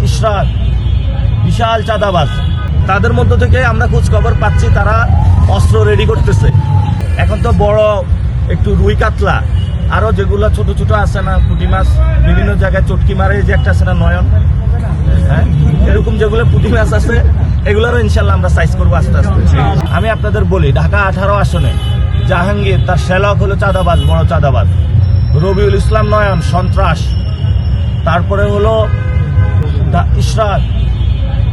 ইশরাক বিশাল চাঁদাবাজ। তাদের মধ্য থেকে আমরা খোঁজ খবর পাচ্ছি তারা অস্ত্র রেডি করতেছে। এখন তো বড় একটু রুই কাতলা আরো যেগুলো ছোট ছোট আছে না, পুঁটি মাছ বিভিন্ন জায়গায় চটকি মারে, যে একটা আছে না নয়ন, হ্যাঁ এরকম যেগুলো পুঁটি মাছ আছে এগুলোরও ইনশাল্লাহ আমরা সাইজ করবো আস্তে আস্তে। আমি আপনাদের বলি, ঢাকা 18 আসনে জাহাঙ্গীর তার শ্যালক হলো চাঁদাবাজ, বড় চাঁদাবাজ। রবিউল ইসলাম নয়ন সন্ত্রাস, তারপরে হলো ইশরাক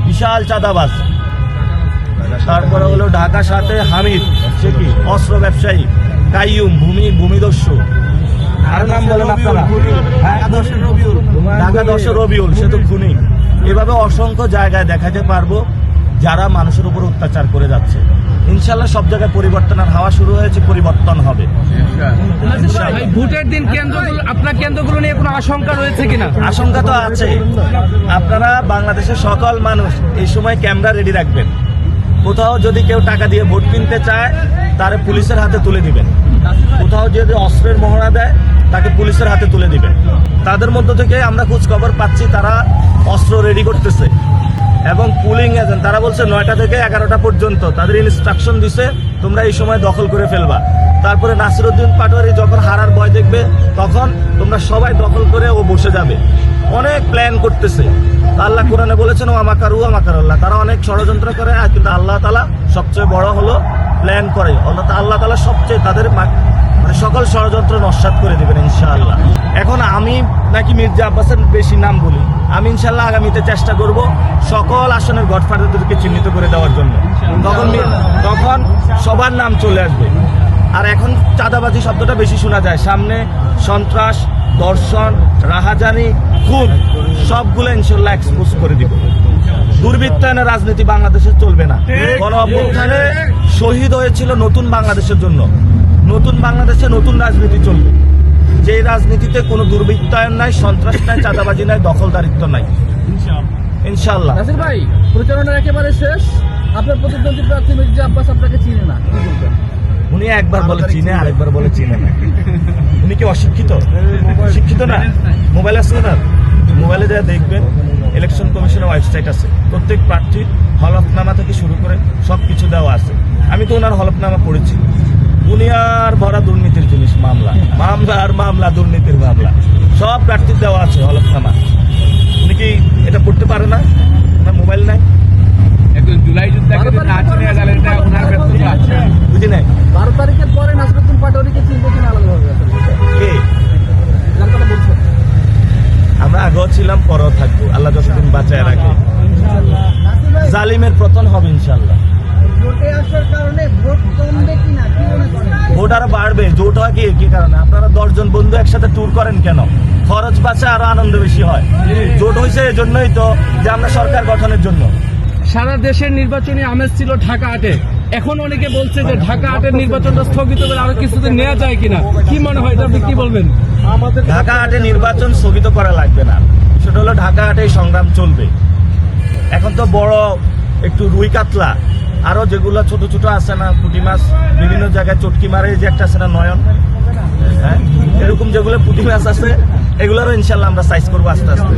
বিশাল চাঁদাবাজ, তারপরে হলো ঢাকা সাথে হামিদ, সে কি অস্ত্র ব্যবসায়ী। কাইয়ুম ভূমিদস্যু, আর নাম বলেন আপনারা, ঢাকা 10 রবিউল, সে তো খুনি। এভাবে অসংখ্য জায়গায় দেখাতে পারবো যারা মানুষের উপর অত্যাচার করে যাচ্ছে। ইনশাল্লাহ সব জায়গায় পরিবর্তনের হাওয়া শুরু হয়েছে, পরিবর্তন হবে। ভোটের দিন কেন্দ্রগুলো, আপনার কেন্দ্রগুলো নিয়ে কোনো আশঙ্কা রয়েছে কিনা? আশঙ্কা তো আছে। আপনারা বাংলাদেশের সকল মানুষ এই সময় ক্যামেরা রেডি রাখবেন। কোথাও যদি কেউ টাকা দিয়ে ভোট কিনতে চায় তারে পুলিশের হাতে তুলে দিবেন। কোথাও যদি অস্ত্রের মহড়া দেয় তাকে পুলিশের হাতে তুলে দিবেন। তাদের মধ্য থেকে আমরা খোঁজ খবর পাচ্ছি তারা অস্ত্র রেডি করতেছে এবং পুলিং এজেন্ট, তারা বলছে 9টা থেকে 11টা পর্যন্ত তাদের ইনস্ট্রাকশন দিছে তোমরা এই সময় দখল করে ফেলবা। তারপরে নাসিরউদ্দিন পাটোয়ারি যখন হারার ভয় দেখবে তখন তোমরা সবাই দখল করে ও বসে যাবে। অনেক প্ল্যান করতেছে। আল্লাহ কোরআনে বলেছেন ও আমাকারুল্লাহ, তারা অনেক ষড়যন্ত্র করে, কিন্তু আল্লাহ তাআলা সবচেয়ে বড় হলো প্ল্যান করে। আল্লাহ তাআলা সবচেয়ে তাদের মানে সকল ষড়যন্ত্র নস্যাৎ করে দেবেন ইনশাআল্লাহ। এখন আমি নাকি মির্জা আব্বাসের বেশি নাম বলি, আমি ইনশাআল্লাহ আগামীতে চেষ্টা করব সকল আসনের গডফাদারদেরকে চিহ্নিত করে দেওয়ার জন্য। তখন সবার নাম চলে আসবে। আর এখন চাঁদাবাজি শব্দটা বেশি শোনা যায়, সামনে সন্ত্রাস, দর্শন, রাহাজানি, খুন সবগুলো ইনশাআল্লাহ এক্সপোজ করে দিব। দুর্বৃত্তায়নের রাজনীতি বাংলাদেশে চলবে না। গণ অভ্যুত্থানে শহীদ হয়েছিল নতুন বাংলাদেশের জন্য। নতুন বাংলাদেশে নতুন রাজনীতি চলবে, যে রাজনীতিতে কোনো দুর্বৃত্তায়ন নাই, সন্ত্রাস নাই, চাঁদাবাজি নাই, দখলদারিত্ব নাই ইনশাআল্লাহ। নাসির ভাই, প্রচারণা একেবারে শেষ। আপনার প্রতিদ্বন্দ্বী প্রার্থী মির্জা আব্বাস আপনাকে চিনে না, কি বলবেন? উনি একবার বলে চিনে, আরেকবার বলে চিনে না। উনি কি অশিক্ষিত? শিক্ষিত না? মোবাইল আছে না? মোবাইলে যা দেখবেন, ইলেকশন কমিশনের ওয়েবসাইট আছে, প্রত্যেক প্রার্থীর হলফনামা থেকে শুরু করে সবকিছু দেওয়া আছে। আমি তো ওনার হলফনামা পড়েছি। দুনিয়ার ভরা দুর্নীতির জিনিস, মামলা, দুর্নীতির মামলা, সব প্রার্থীর দেওয়া আছে হলফনামা। উনি কি এটা পড়তে পারে না? ওনার মোবাইল নাই? জুলাই বুঝি নাই। 12 তারিখের পরে নাসিরউদ্দিন পাটোয়ারিকে চিনবে কিনা আলাদাভাবে কে আমরা আগেও ছিলাম, পরেও থাকবো, আল্লাহ যতদিন বাঁচায় রাখে। জালিমের পতন হবে ইনশাআল্লাহ। ভোট আরো বাড়বে। জোট হয় কি কারণে? আপনারা 10 জন বন্ধু একসাথে ট্যুর করেন কেন? খরচ বাঁচে, আরো আনন্দ বেশি হয়। জোট হয়েছে এজন্যই তো যে আমরা সরকার গঠনের জন্য। সারা দেশের নির্বাচনী আমেজ ছিল ঢাকা 8-এ। এখন অনেকে বলছে যে ঢাকা 8-এর নির্বাচনটা স্থগিত করে আরো কিছুদিন নেওয়া যায় কিনা, কি মনে হয়? আপনি কি বলবেন? ঢাকা 8-এ নির্বাচন স্থগিত করা লাগবে না। সেটা হলো ঢাকা 8-এই সংগ্রাম চলবে। এখন তো বড় একটু রুই কাতলা আরো যেগুলো ছোট ছোট আছে না, পুঁটি মাছ বিভিন্ন জায়গায় চটকি মারে, যে একটা আছে না নয়ন, হ্যাঁ এরকম যেগুলো পুঁটি মাছ আছে এগুলোরও ইনশাল্লাহ আমরা সাইজ করবো আস্তে আস্তে।